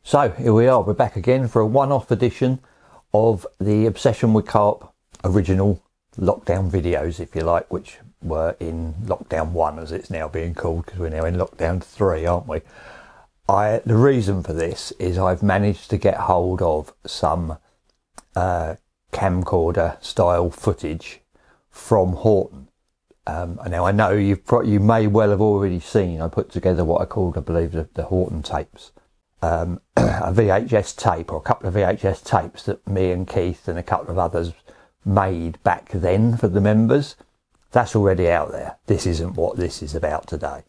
So here we are, we're back again for a one-off edition of the Obsession with Carp original lockdown videos, if you like, which were in lockdown 1 as it's now being called, because we're now in lockdown 3, aren't we? The reason for this is I've managed to get hold of some camcorder style footage from Horton. Now I know you may well have already seen, I put together what I called, I believe, the Horton tapes. A VHS tape, or a couple of VHS tapes that me and Keith and a couple of others made back then for the members. That's already out there. This isn't what this is about today.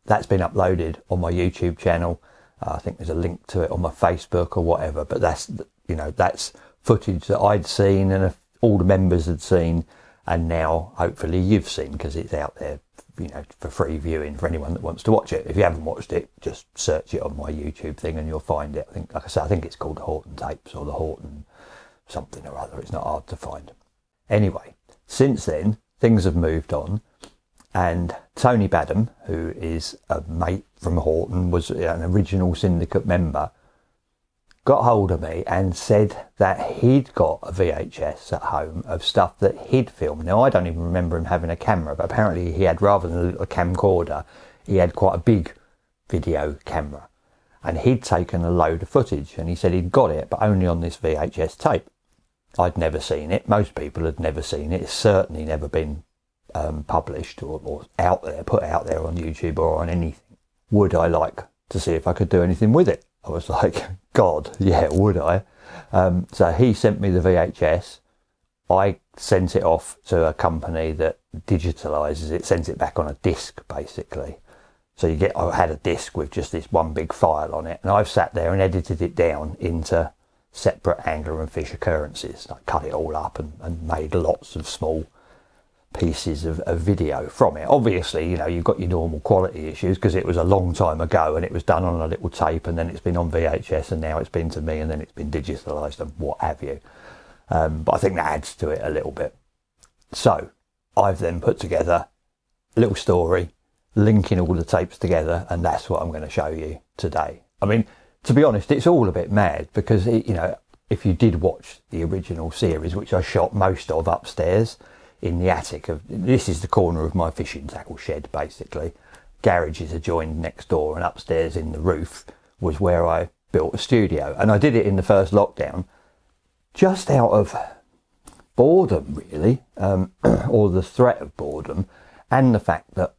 That's been uploaded on my YouTube channel. I think there's a link to it on my Facebook or whatever, but that's footage that I'd seen and all the members had seen, and now hopefully you've seen, because it's out there, for free viewing for anyone that wants to watch it. If you haven't watched it, just search it on my YouTube thing and you'll find it. I think, like I said, I think it's called the Horton tapes or the Horton something or other. It's not hard to find. Anyway, since then things have moved on, and Tony Badham, who is a mate from Horton, was an original syndicate member, got hold of me and said that he'd got a VHS at home of stuff that he'd filmed. Now, I don't even remember him having a camera, but apparently he had, rather than a little camcorder, he had quite a big video camera. And he'd taken a load of footage, and he said he'd got it, but only on this VHS tape. I'd never seen it. Most people had never seen it. It's certainly never been published or put out there on YouTube or on anything. Would I like to see if I could do anything with it? I was like, God, yeah, would I? So he sent me the VHS. I sent it off to a company that digitalises it, sends it back on a disc, basically. So I had a disc with just this one big file on it, and I've sat there and edited it down into separate angler and fish occurrences. I cut it all up and made lots of small pieces of video from it. Obviously, you've got your normal quality issues, because it was a long time ago and it was done on a little tape, and then it's been on VHS, and now it's been to me, and then it's been digitalised and what have you. But I think that adds to it a little bit. So I've then put together a little story linking all the tapes together, and that's what I'm going to show you today. I mean, to be honest, it's all a bit mad, because if you did watch the original series, which I shot most of upstairs in the attic this is the corner of my fishing tackle shed, basically. Garages are joined next door, and upstairs in the roof was where I built a studio. And I did it in the first lockdown just out of boredom, really, or the threat of boredom, and the fact that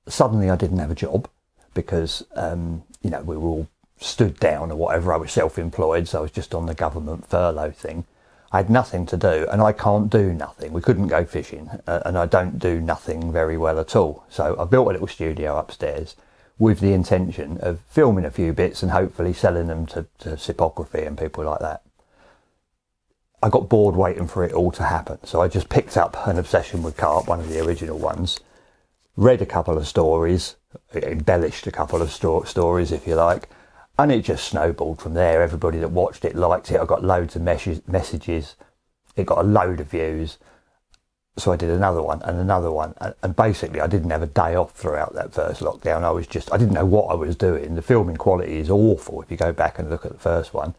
suddenly I didn't have a job, because we were all stood down or whatever. I was self-employed, so I was just on the government furlough thing. I had nothing to do, and I can't do nothing. We couldn't go fishing, and I don't do nothing very well at all. So I built a little studio upstairs with the intention of filming a few bits and hopefully selling them to Sipography and people like that. I got bored waiting for it all to happen, so I just picked up an Obsession with Carp, one of the original ones, read a couple of stories, embellished a couple of stories, if you like, and it just snowballed from there. Everybody that watched it liked it. I got loads of messages. It got a load of views. So I did another one and another one. And basically I didn't have a day off throughout that first lockdown. I didn't know what I was doing. The filming quality is awful if you go back and look at the first one.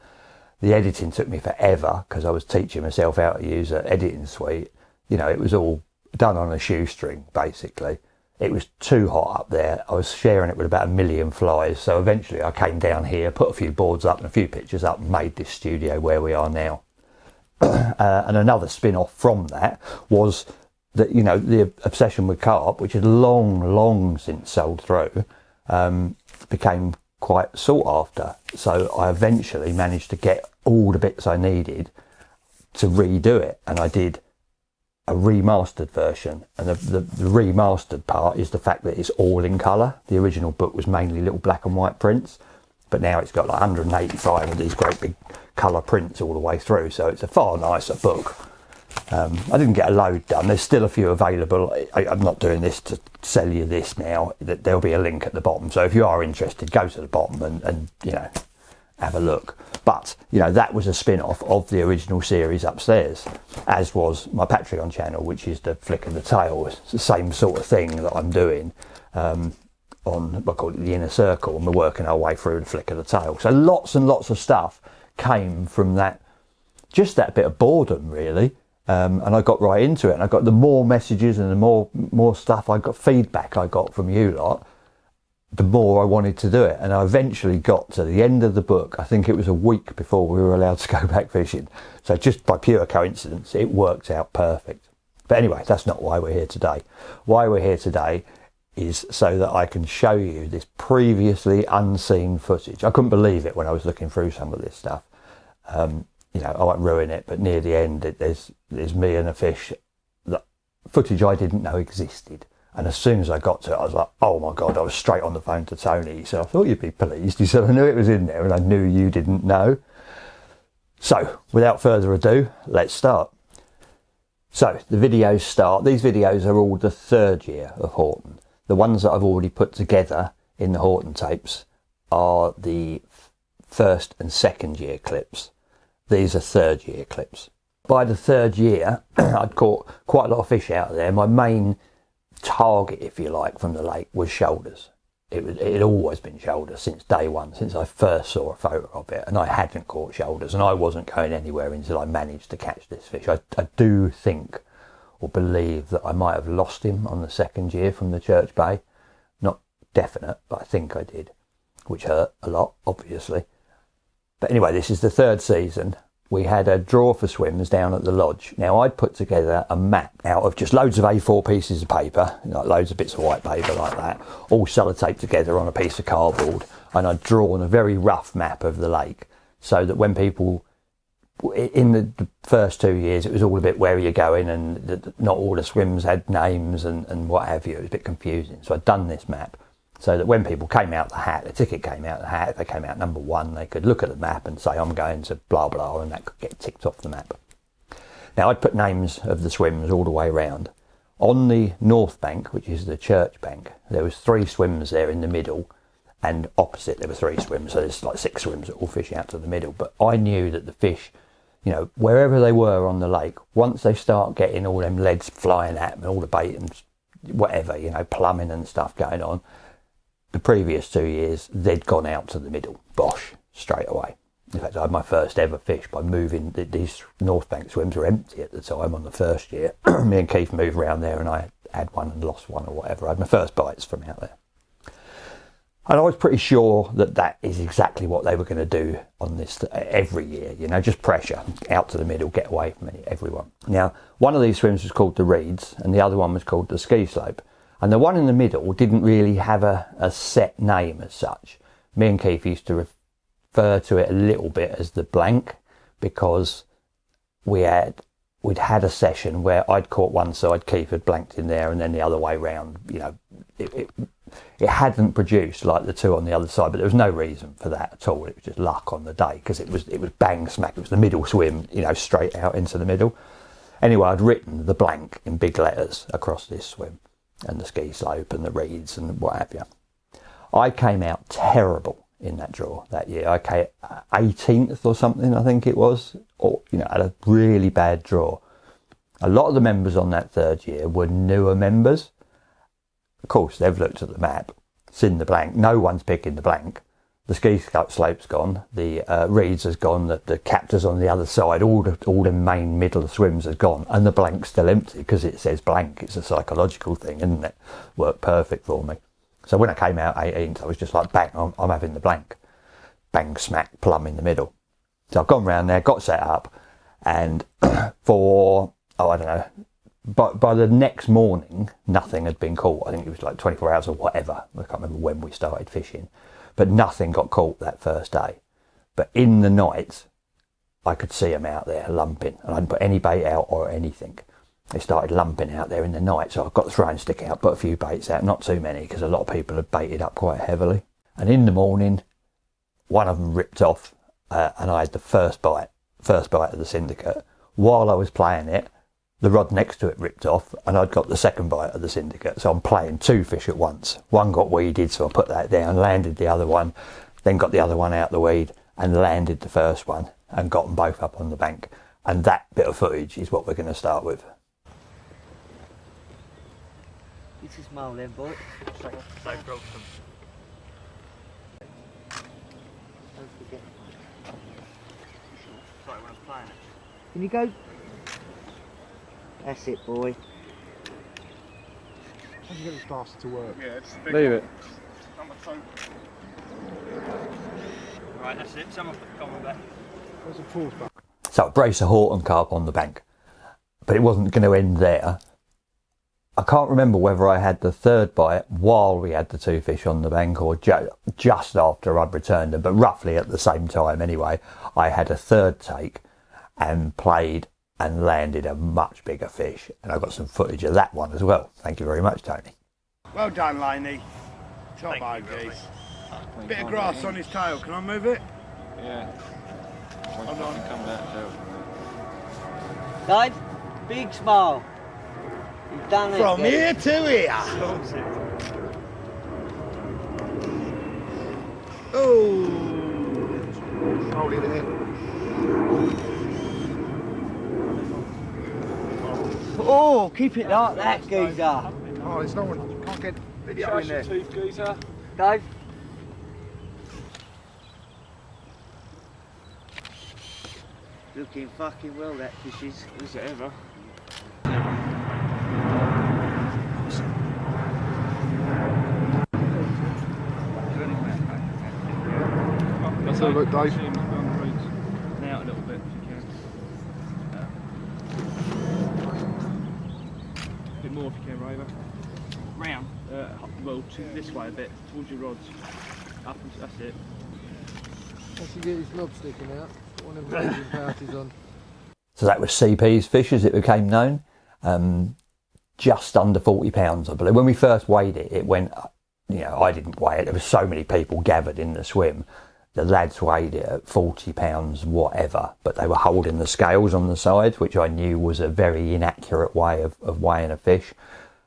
The editing took me forever, because I was teaching myself how to use an editing suite. It was all done on a shoestring, basically. It was too hot up there. I was sharing it with about 1 million flies. So eventually I came down here, put a few boards up and a few pictures up, and made this studio where we are now. And another spin-off from that was that, the Obsession with Carp, which had long since sold through, became quite sought after. So I eventually managed to get all the bits I needed to redo it. And I did a remastered version, and the remastered part is the fact that it's all in colour. The original book was mainly little black and white prints, but now it's got like 185 of these great big colour prints all the way through, so it's a far nicer book. I didn't get a load done. There's still a few available. I'm not doing this to sell you this now. There'll be a link at the bottom, so if you are interested, go to the bottom and have a look. But that was a spin-off of the original series upstairs, as was my Patreon channel, which is the Flick of the Tail. It's the same sort of thing that I'm doing, on, I call it the inner circle, and we're working our way through the flick of the tail. So lots and lots of stuff came from that, just that bit of boredom really. And I got right into it, and I got the more messages and the more stuff I got, feedback I got from you lot, the more I wanted to do it. And I eventually got to the end of the book. I think it was a week before we were allowed to go back fishing. So just by pure coincidence, it worked out perfect. But anyway, that's not why we're here today. Why we're here today is so that I can show you this previously unseen footage. I couldn't believe it when I was looking through some of this stuff. You know, I won't ruin it, but near the end, there's me and a fish, that footage I didn't know existed. And as soon as I got to it, I was like, oh my God, I was straight on the phone to Tony. He said, I thought you'd be pleased. He said, I knew it was in there and I knew you didn't know. So without further ado, let's start. So the videos start. These videos are all the third year of Horton. The ones that I've already put together in the Horton tapes are the first and second year clips. These are third year clips. By the third year, I'd caught quite a lot of fish out of there. My main target, if you like, from the lake was shoulders. It had always been shoulders since day one, since I first saw a photo of it, and I hadn't caught shoulders, and I wasn't going anywhere until I managed to catch this fish. I do think or believe that I might have lost him on the second year from the Church Bay. Not definite, but I think I did, which hurt a lot, obviously. But anyway, this is the third season. We had a draw for swims down at the lodge. Now, I'd put together a map out of just loads of A4 pieces of paper, like loads of bits of white paper like that, all sellotaped together on a piece of cardboard. And I'd drawn a very rough map of the lake so that when people, in the first 2 years, it was all a bit where are you going, and not all the swims had names and what have you. It was a bit confusing. So I'd done this map so that when people came out the hat, the ticket came out the hat, if they came out number one, they could look at the map and say, I'm going to blah, blah, and that could get ticked off the map. Now, I'd put names of the swims all the way around. On the north bank, which is the church bank, there was 3 swims there in the middle, and opposite there were 3 swims, so there's like 6 swims that all fish out to the middle. But I knew that the fish, you know, wherever they were on the lake, once they start getting all them leads flying at them, all the bait and whatever, you know, plumbing and stuff going on, the previous 2 years, they'd gone out to the middle, bosh, straight away. In fact, I had my first ever fish by moving. These North Bank swims were empty at the time on the first year. Me and Keith moved around there and I had one and lost one or whatever. I had my first bites from out there. And I was pretty sure that that is exactly what they were going to do on this every year, you know, just pressure, out to the middle, get away from everyone. Now, one of these swims was called the Reeds and the other one was called the Ski Slope. And the one in the middle didn't really have a set name as such. Me and Keith used to refer to it a little bit as the blank, because we'd had a session where I'd caught one side, Keith had blanked in there, and then the other way round. You know, it hadn't produced like the two on the other side, but there was no reason for that at all. It was just luck on the day, because it was bang smack. It was the middle swim, you know, straight out into the middle. Anyway, I'd written the blank in big letters across this swim, and the Ski Slope and the Reeds and what have you. I came out terrible in that draw that year. I came 18th or something, I think it was, or, you know, had a really bad draw. A lot of the members on that third year were newer members. Of course, they've looked at the map, seen the blank. No one's picking the blank. The Ski Slope's gone, the Reeds has gone, the captors on the other side, all the main middle swims has gone, and the blank's still empty because it says blank. It's a psychological thing, isn't it? Worked perfect for me. So when I came out 18th, I was just like, bang, I'm having the blank. Bang, smack, plumb in the middle. So I've gone round there, got set up, and for, I don't know, by the next morning, nothing had been caught. I think it was like 24 hours or whatever. I can't remember when we started fishing. But nothing got caught that first day. But in the night, I could see them out there lumping. And I didn't put any bait out or anything. They started lumping out there in the night. So I've got the throwing stick out, put a few baits out. Not too many, because a lot of people had baited up quite heavily. And in the morning, one of them ripped off. And I had the first bite of the syndicate. While I was playing it, the rod next to it ripped off and I'd got the second bite of the syndicate. So I'm playing 2 fish at once. One got weeded, so I put that down, landed the other one, then got the other one out the weed and landed the first one and got them both up on the bank. And that bit of footage is what we're going to start with. This is small then, boy. They've broken them. Can you go? That's it, boy. How do you get this bastard to work? Yeah, it's big. Leave it. Number 2. Right, that's it. Some of the common back. There's a pause back. So a brace of Horton carp on the bank, but it wasn't going to end there. I can't remember whether I had the third bite while we had the 2 fish on the bank or just after I'd returned them, but roughly at the same time anyway. I had a third take and played and landed a much bigger fish, and I got some footage of that one as well. Thank you very much, Tony. Well done, Laney. Top bogeys. Bit of grass on his tail. Can I move it? Yeah. Hold on. Come back too. Dave, big smile. You've done it. From Dave. here to here. Oh. Hold it there. Oh, keep it like that, geezer. Oh, there's no one. Can't get video in there. Tooth geezer. Dave. Looking fucking well, that fish is. Is it ever? Let's have a look, Dave. Now a little bit if you can. A bit more if you can, Raver. Round. Well, this way a bit, towards your rods. Up and that's it. Once you get his knob sticking out, one of the raging parties on. So that was CP's fish, as it became known. Just under 40 pounds, I believe. When we first weighed it, it went, you know, I didn't weigh it. There were so many people gathered in the swim. The lads weighed it at 40 pounds, whatever, but they were holding the scales on the sides, which I knew was a very inaccurate way of weighing a fish.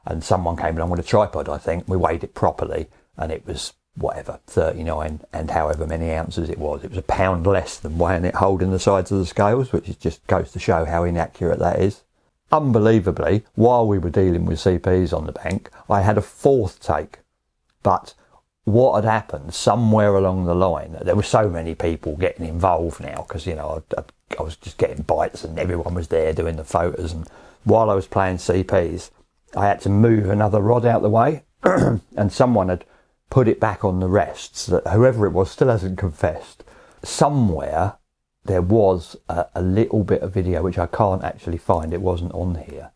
And someone came along with a tripod, I think. We weighed it properly, and it was, whatever, 39 and however many ounces it was. It was a pound less than weighing it holding the sides of the scales, which just goes to show how inaccurate that is. Unbelievably, while we were dealing with CPs on the bank, I had a fourth take. But what had happened somewhere along the line, there were so many people getting involved now, because, you know, I was just getting bites and everyone was there doing the photos. And while I was playing CPs, I had to move another rod out the way and someone had put it back on the rests that whoever it was still hasn't confessed. Somewhere there was a little bit of video, which I can't actually find, it wasn't on here,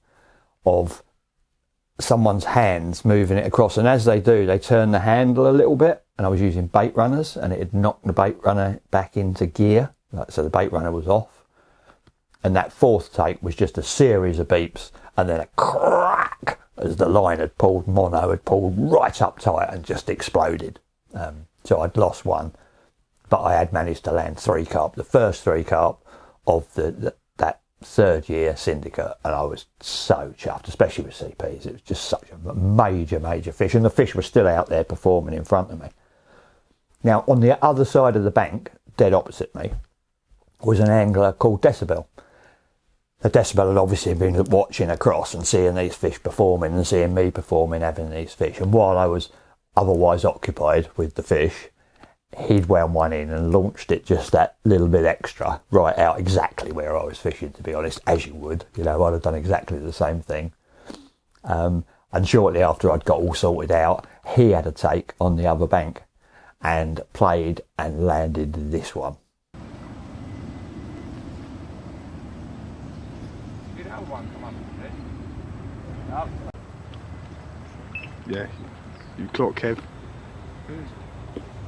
of someone's hands moving it across, and as they do, they turn the handle a little bit, and I was using bait runners and it had knocked the bait runner back into gear, so the bait runner was off, and that fourth take was just a series of beeps and then a crack as the line had pulled, mono had pulled right up tight and just exploded. So I'd lost one, but I had managed to land 3 carp, the first 3 carp of that third year syndicate, and I was so chuffed, especially with CPs. It was just such a major fish, and the fish were still out there performing in front of me. Now, on the other side of the bank, dead opposite me, was an angler called Decibel. The Decibel had obviously been watching across and seeing these fish performing and seeing me performing, having these fish, and while I was otherwise occupied with the fish, he'd wound one in and launched it just that little bit extra right out exactly where I was fishing, to be honest, as you would. You know, I'd have done exactly the same thing. And shortly after I'd got all sorted out, he had a take on the other bank and played and landed this one. Did have one come up? Yeah, you clock, Kev.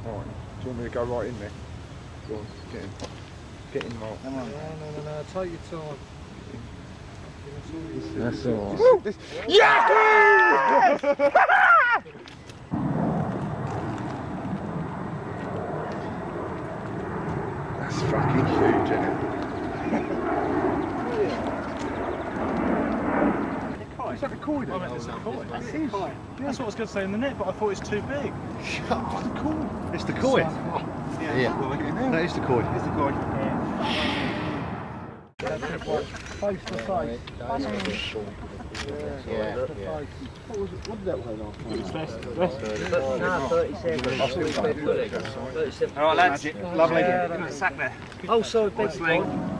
Alright, do you want me to go right in there? Go on, get in, Mark. Come on. No, take your time. That's all right. Yes! That's fucking huge, isn't it? Is that recorded? I meant it's a koi. That's what I was going to say in the net, but I thought it's too big. Shut up. It's the koi. It's the koi. Yeah. That is the koi. It's the koi. Face to face. Yeah. What did that weigh last time? No, 37. 37. All right, lads. Lovely. Yeah, Sack there. Oh, sorry, beg your pardon.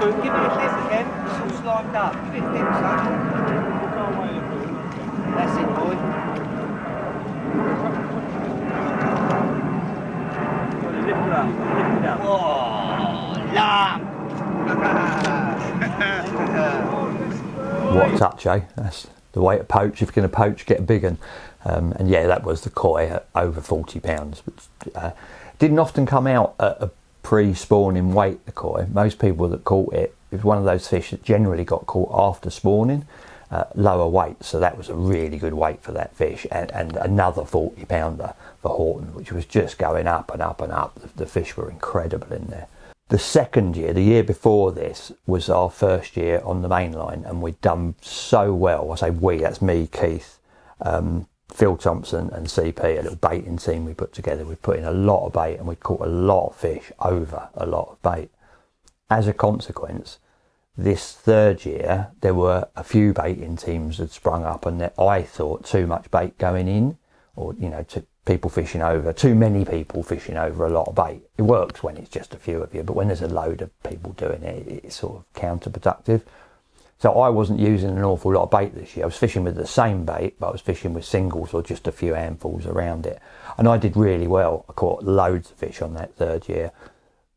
Give me a clip again. It's all slimed up. Give it a clip, son. That's it, boy. Lift it up. Lift it up. Oh, lump! What a touch, eh? That's the way to poach. If you're going to poach, get a big one. And yeah, that was the koi at over 40 pounds, which didn't often come out at a pre-spawning weight, the koi. Most people that caught it, it was one of those fish that generally got caught after spawning, lower weight. So that was a really good weight for that fish. And another 40 pounder for Horton, which was just going up and up and up. The fish were incredible in there. The second year, the year before this, was our first year on the main line, and we'd done so well. I say we, that's me, Keith, Phil Thompson and CP, a little baiting team we put together. We put in a lot of bait and we caught a lot of fish over a lot of bait. As a consequence, this third year, there were a few baiting teams that sprung up, and I thought too much bait going in, or, you know, people fishing over, too many people fishing over a lot of bait. It works when it's just a few of you, but when there's a load of people doing it, it's sort of counterproductive. So I wasn't using an awful lot of bait this year. I was fishing with the same bait, but I was fishing with singles or just a few handfuls around it. And I did really well. I caught loads of fish on that third year.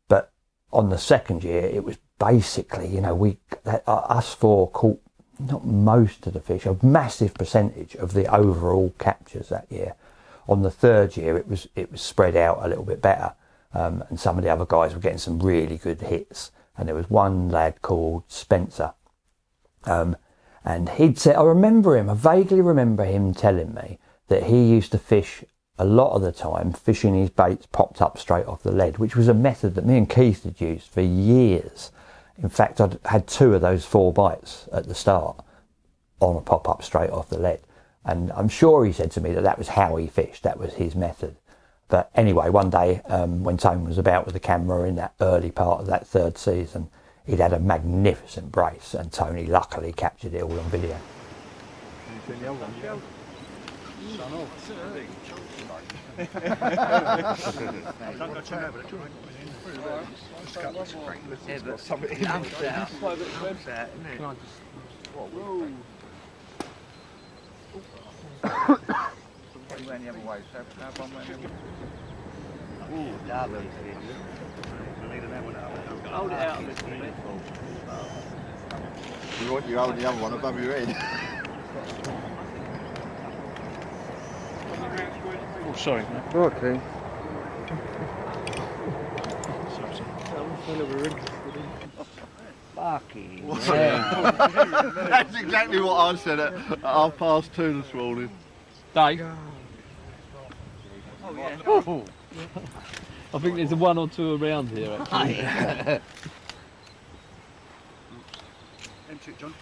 But on the second year, it was basically, you know, us four caught not most of the fish, a massive percentage of the overall captures that year. On the third year, it was spread out a little bit better, and some of the other guys were getting some really good hits. And there was one lad called Spencer, and he'd said, I vaguely remember him telling me that he used to fish a lot of the time, fishing his baits popped up straight off the lead, which was a method that me and Keith had used for years. In fact, I'd had 2 of those 4 bites at the start on a pop up straight off the lead. And I'm sure he said to me that was how he fished, that was his method. But anyway, one day when Tone was about with the camera in that early part of that third season, he'd had a magnificent brace, and Tony luckily captured it all on video. Hold it out a little bit. You want you hold the other one above your head. Oh, sorry. Okay. Fucking That's exactly what I said at 2:30 this morning. Dave? Oh, yeah. Oh. I think there's a 1 or 2 around here, actually. Empty it, John.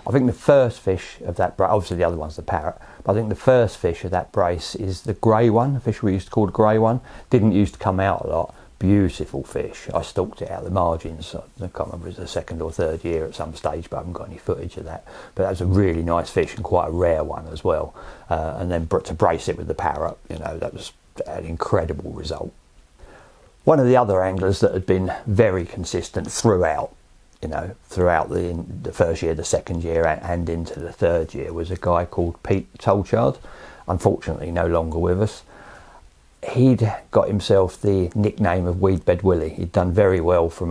I think the first fish of that brace, obviously the other one's the parrot, but I think the first fish of that brace is the grey one, a fish we used to call the grey one. Didn't used to come out a lot. Beautiful fish. I stalked it out the margins. I can't remember if it was the 2nd or 3rd year at some stage, but I haven't got any footage of that. But that was a really nice fish and quite a rare one as well. And then to brace it with the parrot, you know, that was an incredible result. One of the other anglers that had been very consistent throughout, you know, throughout the first year, the second year, and into the third year was a guy called Pete Tolchard. Unfortunately, no longer with us. He'd got himself the nickname of Weedbed Willie. He'd done very well from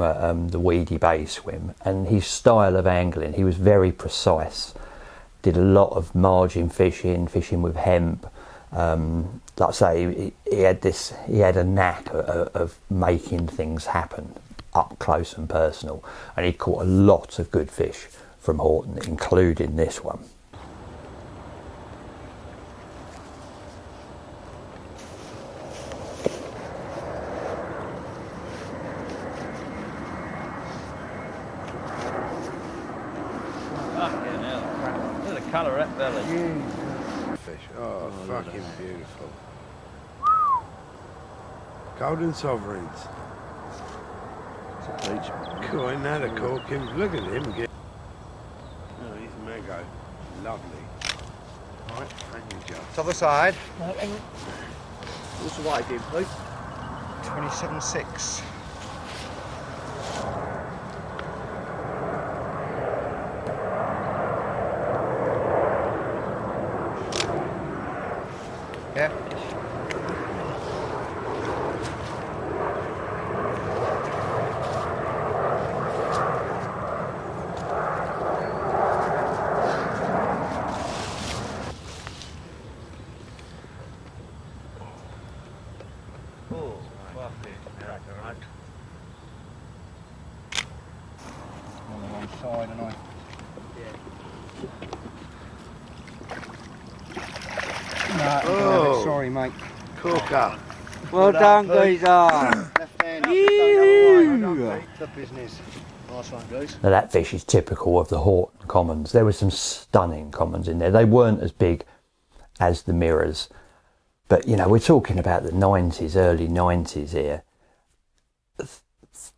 the Weedy Bay swim, and his style of angling, he was very precise. Did a lot of margin fishing with hemp. Like I say, he had a knack of making things happen up close and personal, and he caught a lot of good fish from Horton, including this one. Fucking hell. Look at the colour of that belly. Fish. Oh, fucking beautiful. Golden sovereigns. Cool, ain't that a corking? Look at him get. Oh, he's mega. Lovely. Right, thank you, Joe. To the side. What's the weight again, Pete? 27.6. Yeah. Oh, fucking hell, right. On the wrong side, and No, sorry, mate. Corker. Well done, geezer. Left hand. The business. Nice one, guys. Now that fish is typical of the Horton commons. There were some stunning commons in there. They weren't as big as the mirrors, but you know, we're talking about the 90s, early 90s here.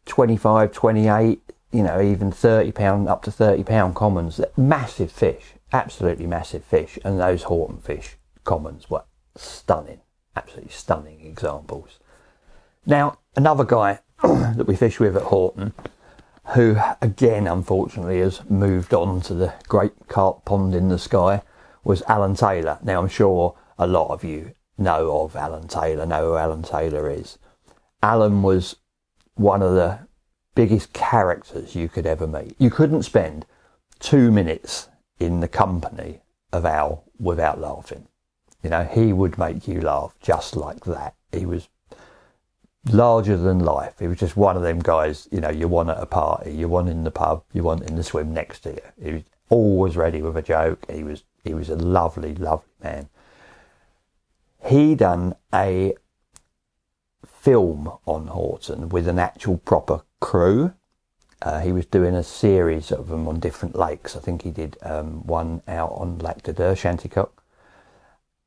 25, 28, you know, even 30 pound, up to 30 pound commons. Massive fish, absolutely massive fish. And those Horton fish commons were stunning, absolutely stunning examples. Now, another guy that we fish with at Horton, who again unfortunately has moved on to the great carp pond in the sky, was Alan Taylor. Now I'm sure a lot of you know of Alan Taylor, know who Alan Taylor is. Alan was one of the biggest characters you could ever meet. You couldn't spend 2 minutes in the company of Al without laughing. You know, he would make you laugh just like that. He was larger than life. He was just one of them guys, you know, you want at a party, you want in the pub, you want in the swim next to you. He was always ready with a joke. He was a lovely, lovely man. He done a film on Horton with an actual proper crew. He was doing a series of them on different lakes. I think he did one out on Lac de Deux, Chanticoke,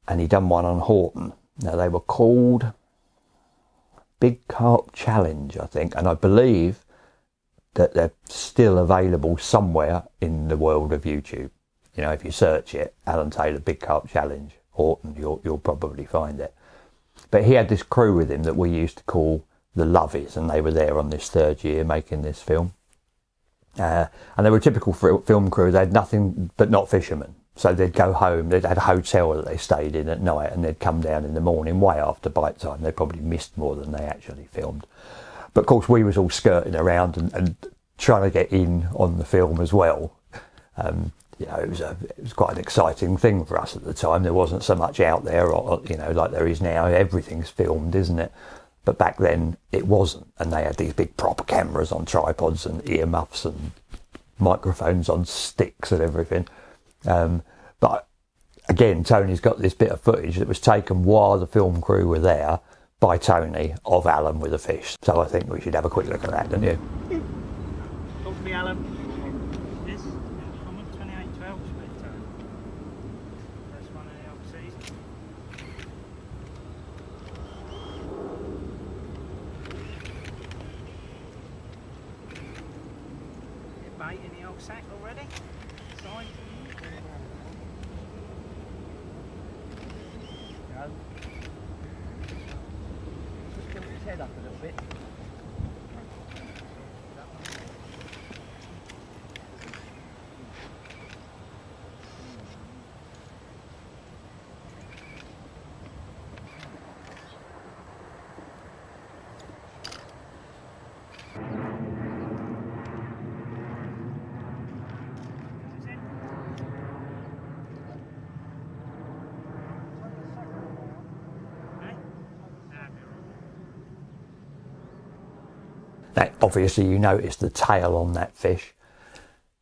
and he done one on Horton. Now they were called Big Carp Challenge, I think, and I believe that they're still available somewhere in the world of YouTube. You know, if you search it, Alan Taylor Big Carp Challenge, Horton, you'll probably find it. But he had this crew with him that we used to call the Lovies, and they were there on this third year making this film. And they were a typical film crew. They had nothing but not fishermen. So they'd go home, they'd had a hotel that they stayed in at night, and they'd come down in the morning way after bite time. They probably missed more than they actually filmed. But of course we was all skirting around and trying to get in on the film as well. You know, it was quite an exciting thing for us at the time. There wasn't so much out there, or, you know, like there is now. Everything's filmed, isn't it? But back then it wasn't, and they had these big proper cameras on tripods and earmuffs and microphones on sticks and everything. But again, Tony's got this bit of footage that was taken while the film crew were there by Tony of Alan with a fish. So I think we should have a quick look at that, don't you? Talk to me, Alan. This, I'm at 2812 speed time. First one in the old season. Get bait in the old sack already? Side. Go. Just tilt his head up a little bit. Now, obviously you noticed the tail on that fish.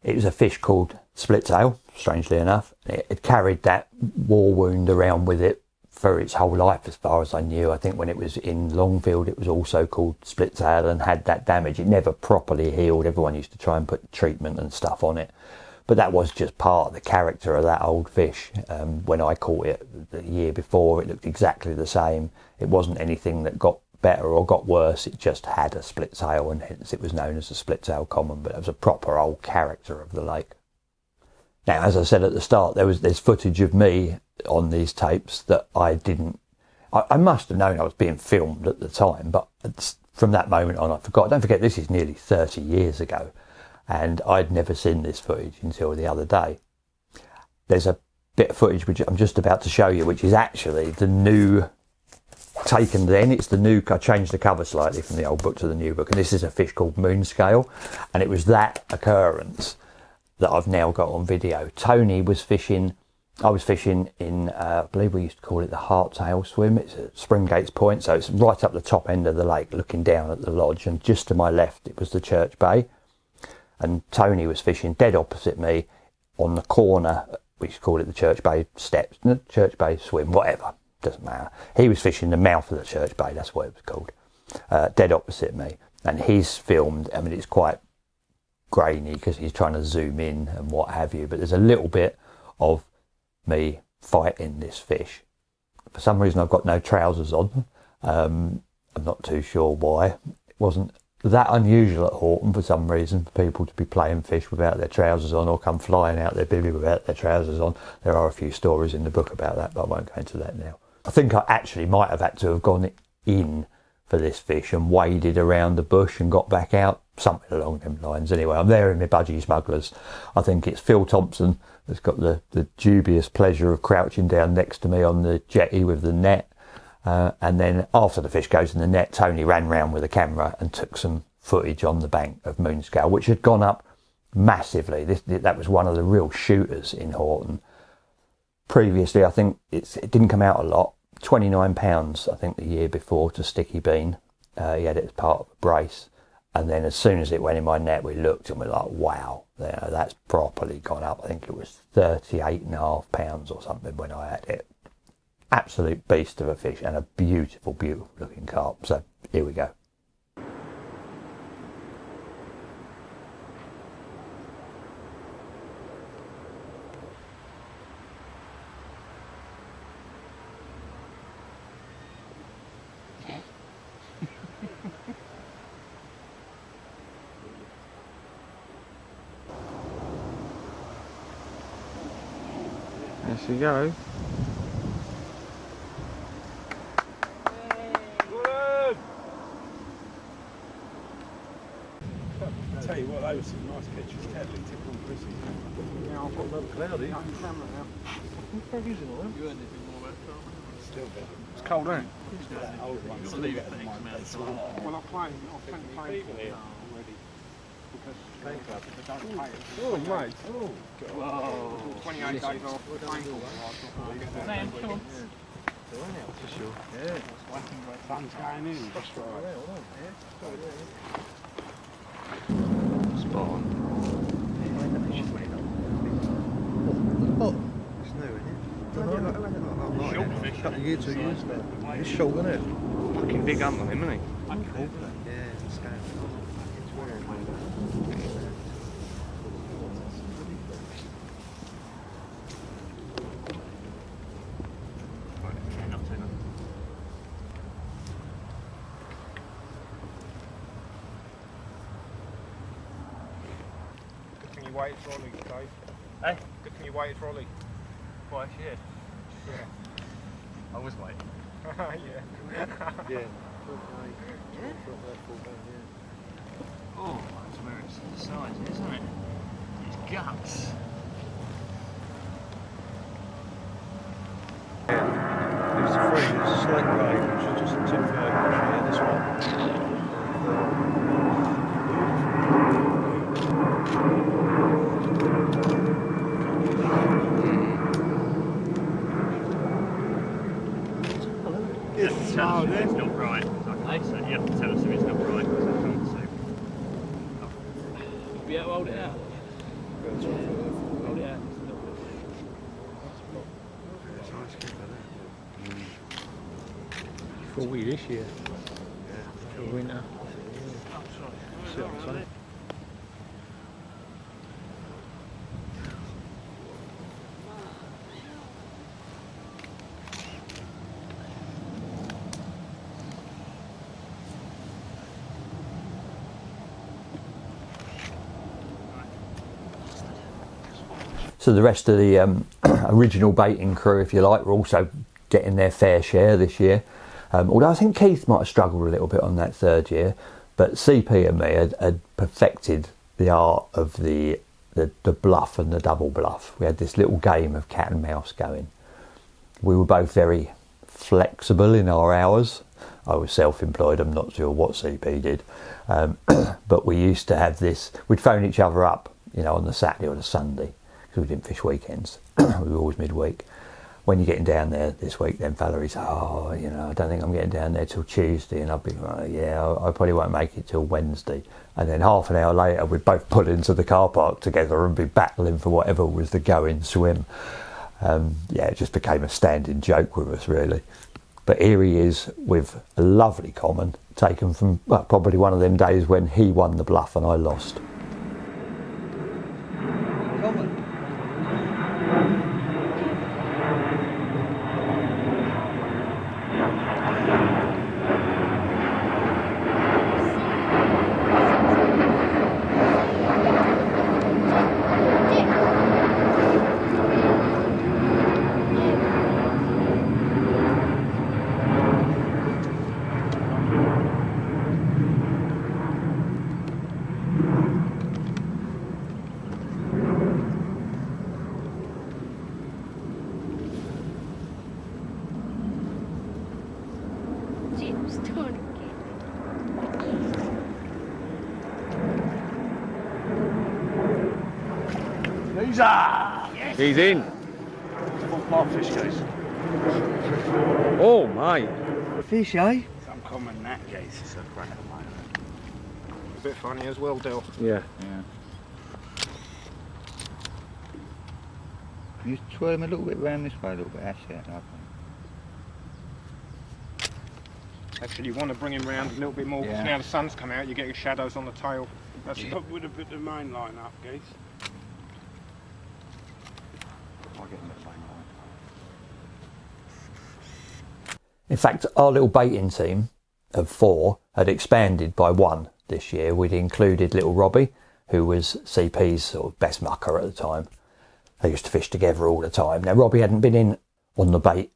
It was a fish called split tail, strangely enough. It carried that war wound around with it for its whole life, as far as I knew. I think when it was in Longfield it was also called split tail and had that damage. It never properly healed. Everyone used to try and put treatment and stuff on it, but that was just part of the character of that old fish. When I caught it the year before, it looked exactly the same. It wasn't anything that got better or got worse. It just had a split tail, and hence it was known as a split tail common, but it was a proper old character of the lake. Now, as I said at the start, there's footage of me on these tapes that I didn't I must have known I was being filmed at the time, but from that moment on I forgot. Don't forget, this is nearly 30 years ago, and I'd never seen this footage until the other day. There's a bit of footage which I'm just about to show you, which is actually the new, taken then. It's the new, I changed the cover slightly from the old book to the new book, and this is a fish called Moonscale, and it was that occurrence that I've now got on video. Tony was fishing, I was fishing in, I believe we used to call it the Harttail Swim. It's at Springgates Point, so it's right up the top end of the lake looking down at the lodge, and just to my left it was the Church Bay, and Tony was fishing dead opposite me on the corner. We used to call it the Church Bay Steps, the Church Bay Swim, whatever, doesn't matter. He was fishing the mouth of the Church Bay, that's what it was called, dead opposite me. And he's filmed, I mean, it's quite grainy because he's trying to zoom in and what have you, but there's a little bit of me fighting this fish. For some reason I've got no trousers on. I'm not too sure why. It wasn't that unusual at Horton for some reason for people to be playing fish without their trousers on, or come flying out their bivvy without their trousers on. There are a few stories in the book about that, but I won't go into that now. I think I actually might have had to have gone in for this fish and waded around the bush and got back out, something along them lines. Anyway, I'm there in my budgie smugglers. I think it's Phil Thompson that's got the dubious pleasure of crouching down next to me on the jetty with the net. And then after the fish goes in the net, Tony ran round with a camera and took some footage on the bank of Moonscale, which had gone up massively. That was one of the real shooters in Horton. Previously, I think it didn't come out a lot. £29, I think, the year before to Sticky Bean. He had it as part of a brace. And then as soon as it went in my net, we looked and we're like, wow, that's properly gone up. I think it was £38.5 or something when I had it. Absolute beast of a fish, and a beautiful, beautiful looking carp. So here we go. There she go. Tell you what, those some nice pictures. Totally tick on Chrissy. Yeah, I've got another cloudy. I'm camera now. I'm using all them. You heard anything more about it? Still better. It's cold, ain't it? That old one. Still better than mine. Well, I've played already. Because they don't pay it. Oh, mate. Oh, whoa. 28 days off. Sam, come on. Yeah. Sun's going in. That's right. Spot on. It's new, isn't it? Short fish. A couple of years, 2 years now. It's short, isn't it? Fucking big hump on him, isn't he? Yeah, it's going. Good thing you waited for Ollie, Dave. Eh? Good thing you waited for Ollie. Twice, yeah. Yeah. I was waiting. Yeah. Yeah. Oh, that's where it's the size, isn't it? It's guts. It's free, it's a slate blade, which is just a tip for yeah, this one. It's not right. Okay, so you have to tell us if it's not right. So I can't see. Oh. Be able to hold it out. Hold it out. For we this year. For winter. See what I'm saying? So the rest of the original baiting crew, if you like, were also getting their fair share this year. Although I think Keith might have struggled a little bit on that third year, but CP and me had perfected the art of the bluff and the double bluff. We had this little game of cat and mouse going. We were both very flexible in our hours. I was self-employed, I'm not sure what CP did, but we used to have this, we'd phone each other up, you know, on the Saturday or the Sunday, because we didn't fish weekends. We were always midweek. When you're getting down there this week, then Valerie's, oh, you know, I don't think I'm getting down there till Tuesday, and I'd be like, yeah, I probably won't make it till Wednesday. And then half an hour later, we'd both pull into the car park together and be battling for whatever was the going swim. Yeah, it just became a standing joke with us, really. But here he is with a lovely common taken from, well, probably one of them days when he won the bluff and I lost. Common. Jim's doing He's in. More fish, guys. Oh my. Fish, eh? Some common nat gaze. It's a crack of mine. A bit funny as well, Dill. Yeah. You twirl him a little bit round this way, a little bit. That's it. Lovely. Actually, you want to bring him round a little bit more, because Yeah. now the sun's come out, you get your shadows on the tail. That's Put with a bit of main line up, guys. I'll get him the same line. In fact, our little baiting team of 4 had expanded by 1 this year. We'd included little Robbie, who was CP's sort of best mucker at the time. They used to fish together all the time. Now, Robbie hadn't been in on the bait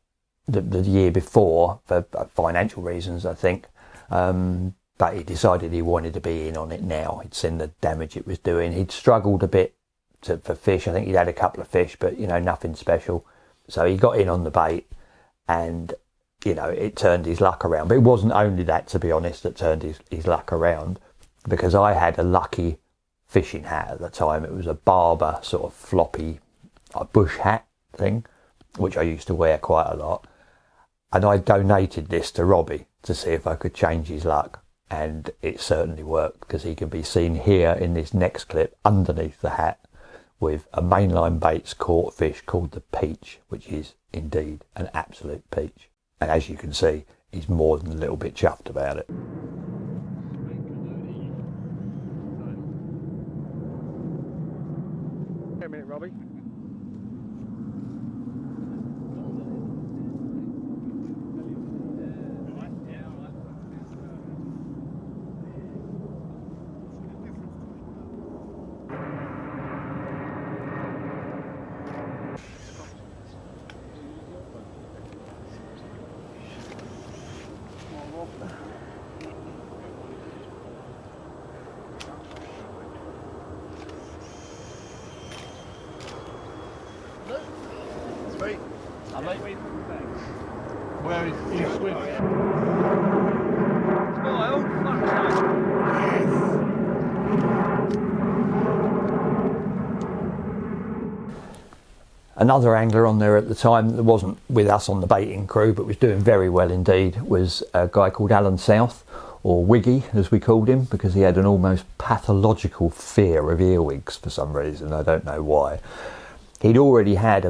the year before for financial reasons, I think. But he decided he wanted to be in on it now. He'd seen the damage it was doing. He'd struggled a bit for fish. I think he'd had a couple of fish, but, you know, nothing special. So he got in on the bait and, you know, it turned his luck around. But it wasn't only that, to be honest, that turned his luck around, because I had a lucky fishing hat at the time. It was a Barber sort of floppy bush hat thing, which I used to wear quite a lot. And I donated this to Robbie to see if I could change his luck. And it certainly worked, because he can be seen here in this next clip underneath the hat with a mainline baits caught fish called the peach, which is indeed an absolute peach. And as you can see, he's more than a little bit chuffed about it. Wait a minute, Robbie. Where is he swim? Another angler on there at the time that wasn't with us on the baiting crew, but was doing very well indeed, was a guy called Alan South, or Wiggy as we called him, because he had an almost pathological fear of earwigs for some reason. I don't know why. He'd already had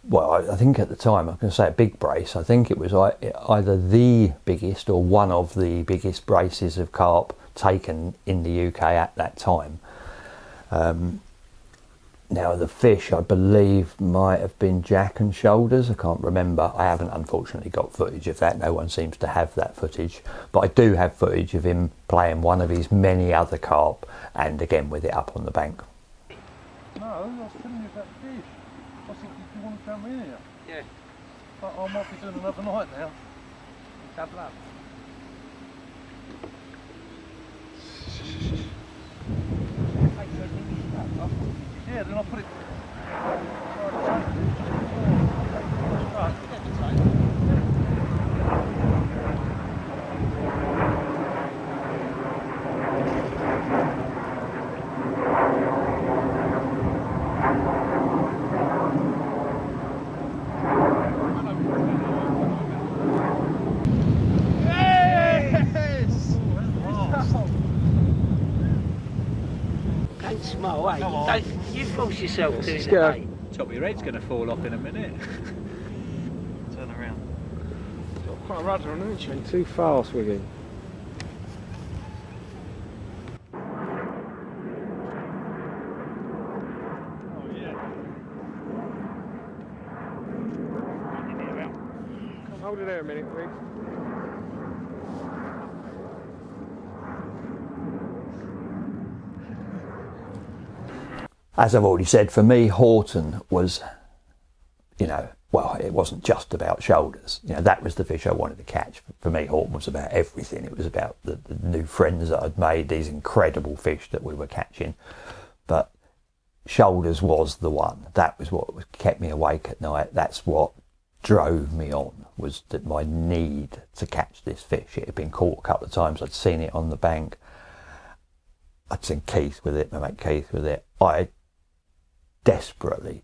well, I think at the time, I'm going to say a big brace. I think it was either the biggest or one of the biggest braces of carp taken in the UK at that time. Now, the fish, I believe, might have been jack and shoulders. I can't remember. I haven't, unfortunately, got footage of that. No one seems to have that footage. But I do have footage of him playing one of his many other carp, and again with it up on the bank. No, I was telling you about the fish. I said, did you want to come here? Yeah. I might be doing another night now. Double up. Yeah, then I'll put it. Don't smile, eh? Don't you force yourself doing it, go. mate. Top of your head's going to fall off in a minute. Turn around. Got quite a rudder on, isn't she? Ain't too fast with him. Hold it there a minute, Rick. As I've already said, for me, Horton was, you know, well, it wasn't just about shoulders. You know, that was the fish I wanted to catch. For me, Horton was about everything. It was about the new friends that I'd made, these incredible fish that we were catching. But shoulders was the one. That was what kept me awake at night. That's what drove me on, was that my need to catch this fish. It had been caught a couple of times. I'd seen it on the bank. I'd seen Keith with it, my mate Keith with it. I desperately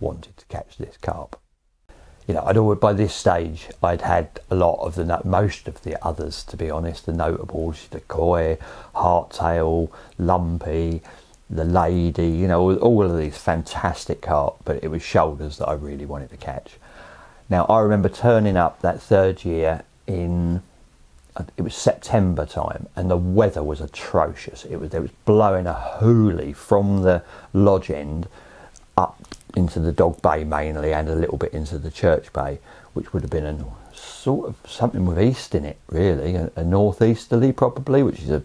wanted to catch this carp. You know, I'd already, by this stage, I'd had a lot of most of the others, to be honest, the notables, the koi, hardtail, lumpy, the lady, you know, all of these fantastic carp, but it was shoulders that I really wanted to catch. Now, I remember turning up that third year it was September time, and the weather was atrocious. There was blowing a hoolie from the lodge end up into the Dog Bay mainly, and a little bit into the Church Bay, which would have been a sort of something with east in it, really, a northeasterly probably, which is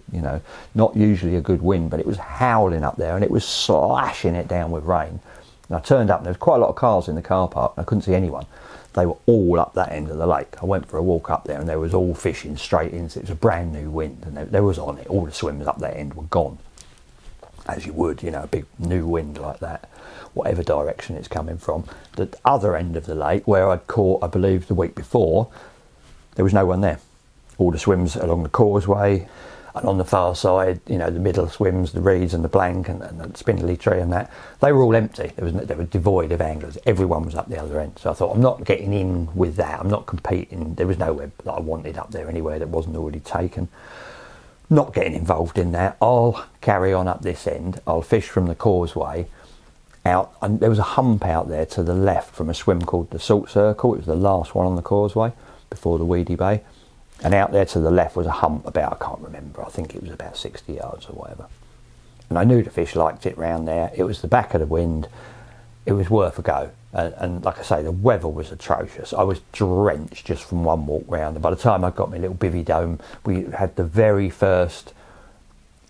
not usually a good wind, but it was howling up there and it was slashing it down with rain. And I turned up and there was quite a lot of cars in the car park and I couldn't see anyone. They were all up that end of the lake. I went for a walk up there and there was all fishing straight into it. It was a brand new wind and there was on it. All the swimmers up that end were gone, as you would, a big new wind like that, whatever direction it's coming from. The other end of the lake, where I'd caught, I believe, the week before, there was no one there. All the swims along the causeway, and on the far side, the middle swims, the reeds and the blank and the spindly tree and that, they were all empty. They were devoid of anglers. Everyone was up the other end. So I thought, I'm not getting in with that. I'm not competing. There was nowhere that I wanted up there anywhere that wasn't already taken. Not getting involved in that. I'll carry on up this end. I'll fish from the causeway out, and there was a hump out there to the left from a swim called the Salt Circle. It was the last one on the causeway before the Weedy Bay. And out there to the left was a hump about, I can't remember, I think it was about 60 yards or whatever. And I knew the fish liked it round there. It was the back of the wind. It was worth a go. And like I say, the weather was atrocious. I was drenched just from one walk round. And by the time I got my little bivvy dome, we had the very first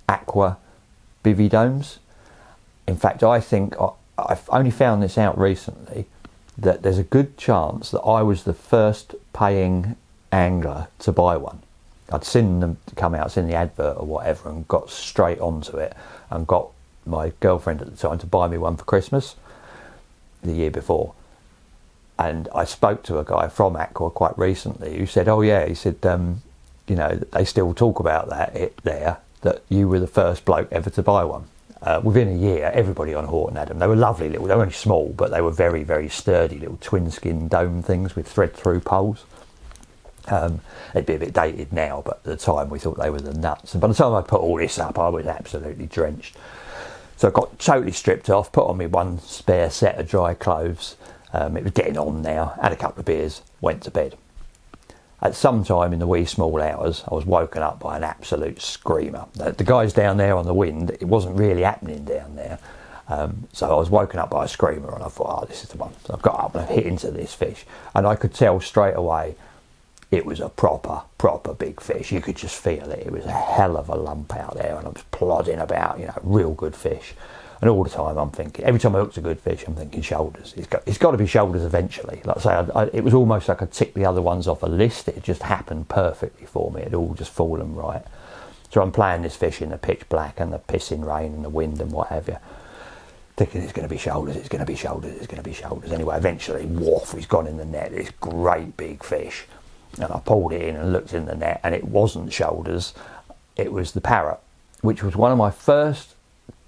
aqua bivvy domes. In fact, I think I've only found this out recently, that there's a good chance that I was the first paying angler to buy one. I'd seen them come out, seen the advert or whatever, and got straight onto it and got my girlfriend at the time to buy me one for Christmas the year before. And I spoke to a guy from Aqua quite recently who said, oh yeah, he said, they still talk about that you were the first bloke ever to buy one. Within a year, everybody on Horton had them. They were lovely little, they were only small, but they were very, very sturdy little twin skin dome things with thread through poles. They'd be a bit dated now, but at the time we thought they were the nuts. And by the time I put all this up, I was absolutely drenched. So I got totally stripped off, put on me one spare set of dry clothes. It was getting on now, had a couple of beers, went to bed. At some time in the wee small hours, I was woken up by an absolute screamer. The guys down there on the wind, it wasn't really happening down there. So I was woken up by a screamer and I thought, this is the one. So I got up and I hit into this fish. And I could tell straight away it was a proper big fish. You could just feel it. It was a hell of a lump out there and I was plodding about, real good fish. And all the time I'm thinking, every time I hooked a good fish, I'm thinking shoulders. It's got to be shoulders eventually. Like I say, it was almost like I ticked the other ones off a list. It just happened perfectly for me. It all just fallen right. So I'm playing this fish in the pitch black and the pissing rain and the wind and what have you, thinking it's going to be shoulders, it's going to be shoulders, it's going to be shoulders. Anyway, eventually, woof, he's gone in the net, this great big fish. And I pulled it in and looked in the net, and it wasn't shoulders, it was the parrot, which was one of my first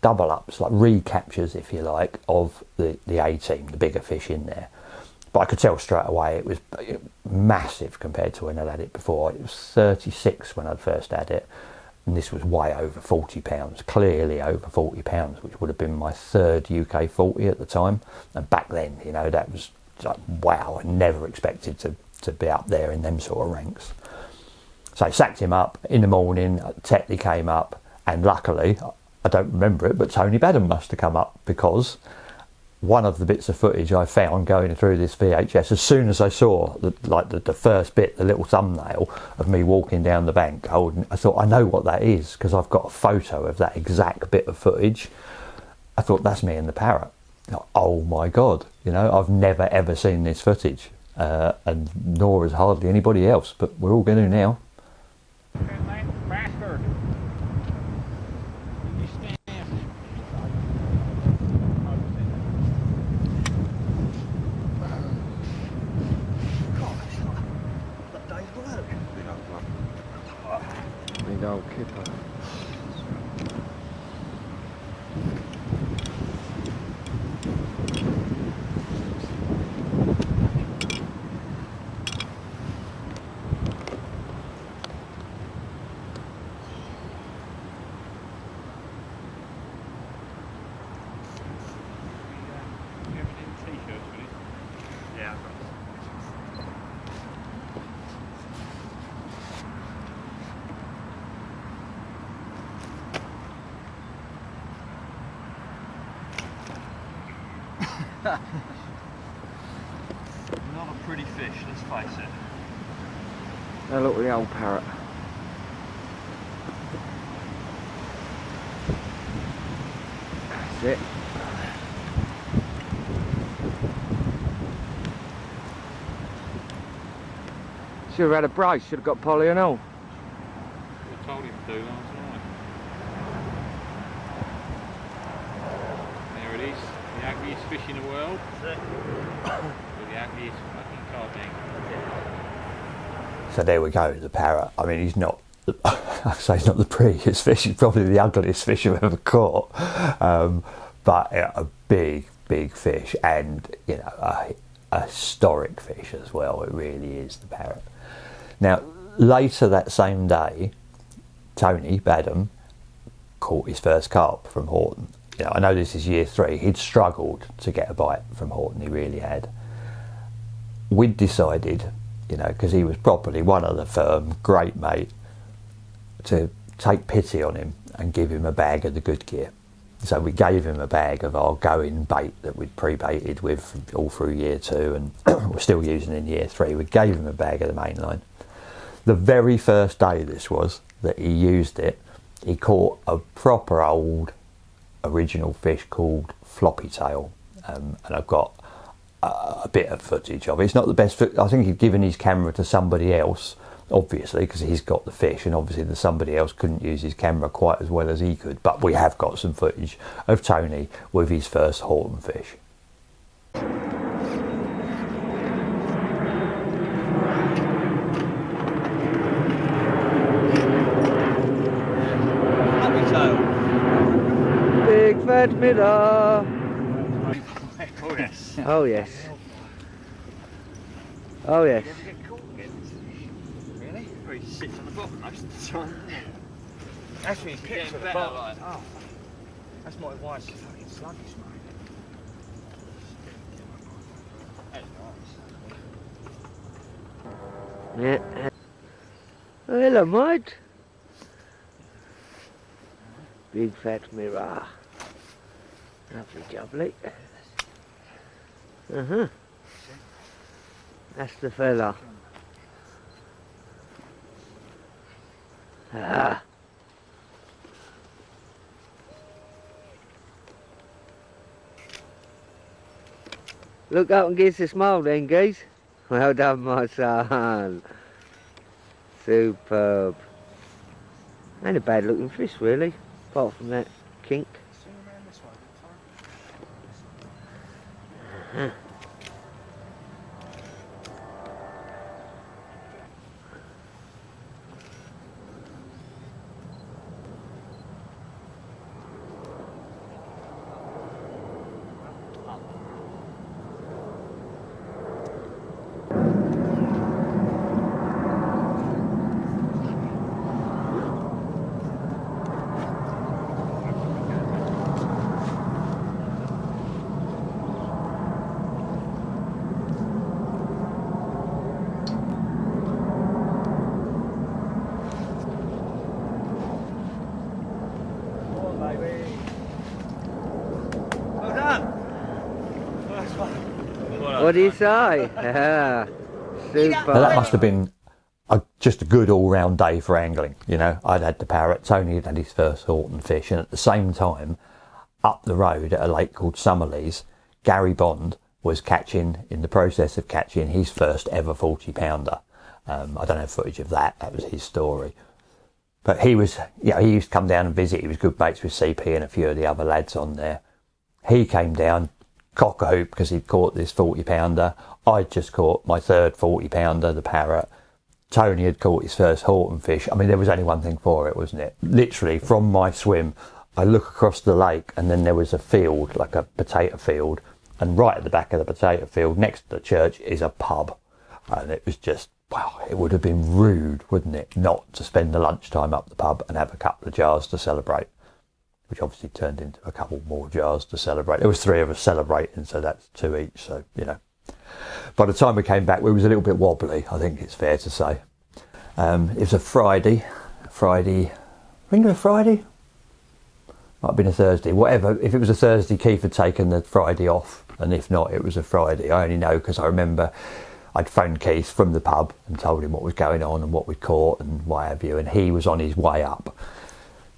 double ups, like recaptures, if you like, of the A team, the bigger fish in there. But I could tell straight away it was massive compared to when I'd had it before. It was 36 when I'd first had it. And this was way over 40 pounds, clearly over 40 pounds, which would have been my third UK 40 at the time. And back then, you know, that was like, wow, I never expected to be up there in them sort of ranks. So I sacked him up in the morning, Tetley came up, and luckily, I don't remember it, but Tony Badham must have come up, because one of the bits of footage I found going through this VHS, as soon as I saw the first bit, the little thumbnail of me walking down the bank holding, I thought, I know what that is, because I've got a photo of that exact bit of footage. I thought, that's me and the parrot. Oh my God, you know, I've never ever seen this footage, and nor has hardly anybody else, but we're all going to now. Bastard. Big old kipper. Not a pretty fish, let's face it. Now look at the old parrot. That's it. Should have had a brace, should have got Polly and all. I told him to do last night. There it is, the ugliest fish in the world. That's it. With the ugliest fucking cod. So there we go, the parrot. I mean, he's not, I say he's not the prettiest fish, he's probably the ugliest fish I've ever caught. But a big, big fish, and, you know, a historic fish as well. It really is, the parrot. Now, later that same day, Tony Badham caught his first carp from Horton. You know, I know this is year 3. He'd struggled to get a bite from Horton, he really had. We'd decided, you know, because he was properly one of the firm, great mate, to take pity on him and give him a bag of the good gear. So we gave him a bag of our going bait that we'd pre-baited with all through year 2 and we're still using in year 3. We gave him a bag of the mainline. The very first day this was that he used it, he caught a proper old original fish called floppy tail, and I've got a bit of footage of it. It's not the best. I think he'd given his camera to somebody else, obviously, because he's got the fish, and obviously the somebody else couldn't use his camera quite as well as he could. But we have got some footage of Tony with his first Horton fish. Big fat midder. Oh yes. Oh yes. Oh yes. Really? Well, he just sits on the bottom most of the time, doesn't he? Actually, he picks at the bottom. Like. Oh, that's not why it's fucking sluggish, mate. That's nice. Yeah. Oh, hello, mate. Big fat mirror. Lovely jubbly. That's the fella. Ah. Look up and give us a smile then, geese. Well done, my son. Superb. Ain't a bad looking fish, really, apart from that kink. What do you say? Yeah, super. Now that must have been just a good all-round day for angling. You know, I'd had the parrot, Tony had his first Horton fish, and at the same time, up the road at a lake called Summerlees, Gary Bond was in the process of catching his first ever 40-pounder. I don't have footage of that. That was his story. But he used to come down and visit. He was good mates with CP and a few of the other lads on there. He came down, cock a hoop, because he'd caught this 40-pounder. I'd just caught my third 40-pounder, the parrot. Tony had caught his first Horton fish. I mean, there was only one thing for it, wasn't it? Literally, from my swim, I look across the lake, and then there was a field, like a potato field, and right at the back of the potato field, next to the church, is a pub. And it was just, wow, it would have been rude, wouldn't it, not to spend the lunchtime up the pub and have a couple of jars to celebrate, which obviously turned into a couple more jars to celebrate. There was 3 of us celebrating, so that's 2 each, so, you know. By the time we came back, we was a little bit wobbly, I think it's fair to say. It was a Friday, I think it was a Friday? Might have been a Thursday, whatever. If it was a Thursday, Keith had taken the Friday off, and if not, it was a Friday. I only know because I remember I'd phoned Keith from the pub and told him what was going on and what we'd caught and what have you, and he was on his way up.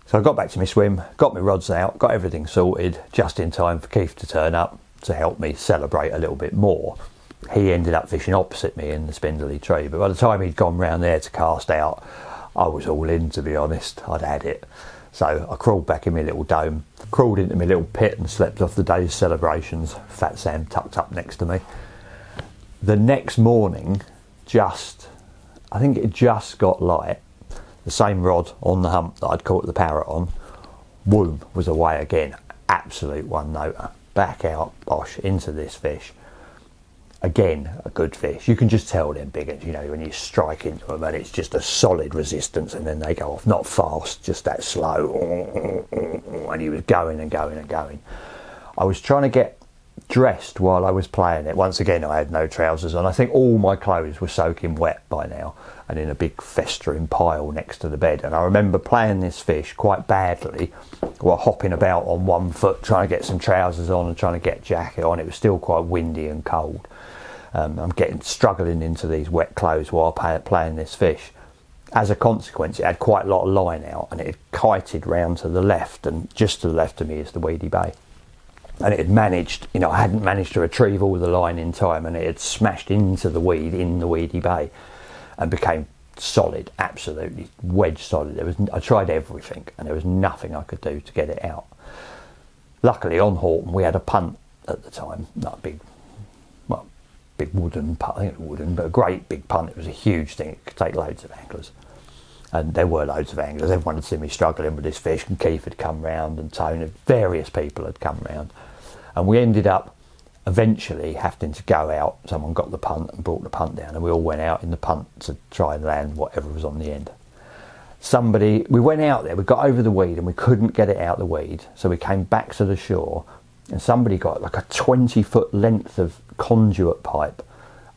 So I got back to my swim, got my rods out, got everything sorted, just in time for Keith to turn up to help me celebrate a little bit more. He ended up fishing opposite me in the spindly tree, but by the time he'd gone round there to cast out, I was all in, to be honest. I'd had it. So I crawled back in my little dome, crawled into my little pit and slept off the day's celebrations. Fat Sam tucked up next to me. The next morning, I think it just got light, the same rod on the hump that I'd caught the parrot on, boom, was away again. Absolute one-noter. Back out, bosh, into this fish. Again, a good fish. You can just tell them big ones, you know, when you strike into them and it's just a solid resistance and then they go off. Not fast, just that slow. And he was going and going and going. I was trying to get dressed while I was playing it. Once again, I had no trousers on. I think all my clothes were soaking wet by now and in a big festering pile next to the bed. And I remember playing this fish quite badly while hopping about on one foot, trying to get some trousers on and trying to get a jacket on. It was still quite windy and cold. I'm struggling into these wet clothes while playing this fish. As a consequence, it had quite a lot of line out and it had kited round to the left, and just to the left of me is the Weedy Bay. And it had managed, you know, I hadn't managed to retrieve all the line in time, and it had smashed into the weed in the Weedy Bay and became solid, absolutely wedge solid. I tried everything and there was nothing I could do to get it out. Luckily on Horton we had a punt at the time, not a big wooden punt, I think it was wooden, but a great big punt. It was a huge thing, it could take loads of anglers. And there were loads of anglers. Everyone had seen me struggling with this fish, and Keith had come round and Tony, various people had come round. And we ended up eventually having to go out. Someone got the punt and brought the punt down, and we all went out in the punt to try and land whatever was on the end. We went out there, we got over the weed and we couldn't get it out the weed, so we came back to the shore and somebody got like a 20-foot length of conduit pipe.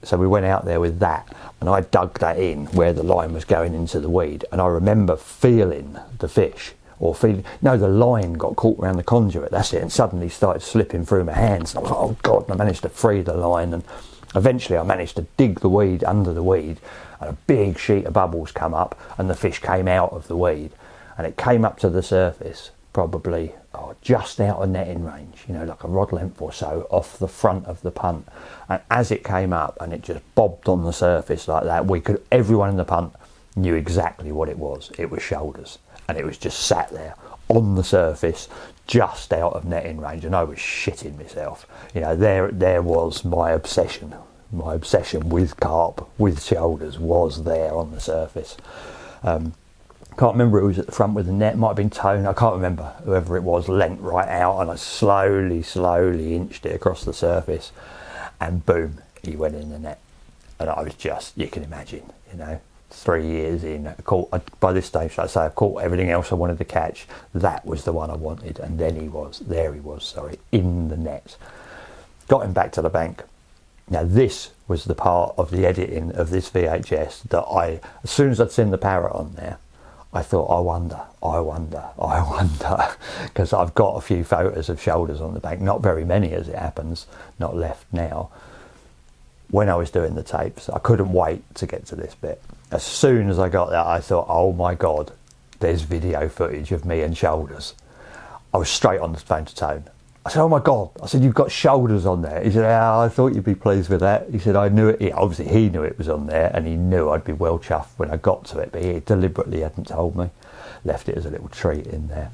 So we went out there with that, and I dug that in where the line was going into the weed, and I remember feeling the fish, the line got caught around the conduit, that's it, and suddenly started slipping through my hands. And I was like, oh God, and I managed to free the line, and eventually I managed to dig the weed under the weed, and a big sheet of bubbles come up, and the fish came out of the weed, and it came up to the surface, probably just out of netting range, you know, like a rod length or so off the front of the punt. And as it came up and it just bobbed on the surface like that, everyone in the punt knew exactly what it was. It was shoulders, and it was just sat there on the surface, just out of netting range, and I was shitting myself. You know, there was my obsession with carp, with shoulders, was there on the surface. Can't remember who was at the front with the net. Might have been Tone. I can't remember. Whoever it was leant right out, and I slowly inched it across the surface, and boom, he went in the net. And I was just, you can imagine, you know, 3 years in, by this stage, I'd say I've caught everything else I wanted to catch. That was the one I wanted, and then he was in the net. Got him back to the bank. Now this was the part of the editing of this VHS that as soon as I'd seen the parrot on there, I thought, I wonder, because I've got a few photos of shoulders on the bank, not very many as it happens, not left now. When I was doing the tapes, I couldn't wait to get to this bit. As soon as I got that, I thought, oh my God, there's video footage of me and shoulders. I was straight on the phone to Tone. I said, oh my God. I said, you've got shoulders on there. He said, I thought you'd be pleased with that. He said, I knew it. Obviously, he knew it was on there, and he knew I'd be well chuffed when I got to it, but he deliberately hadn't told me. Left it as a little treat in there.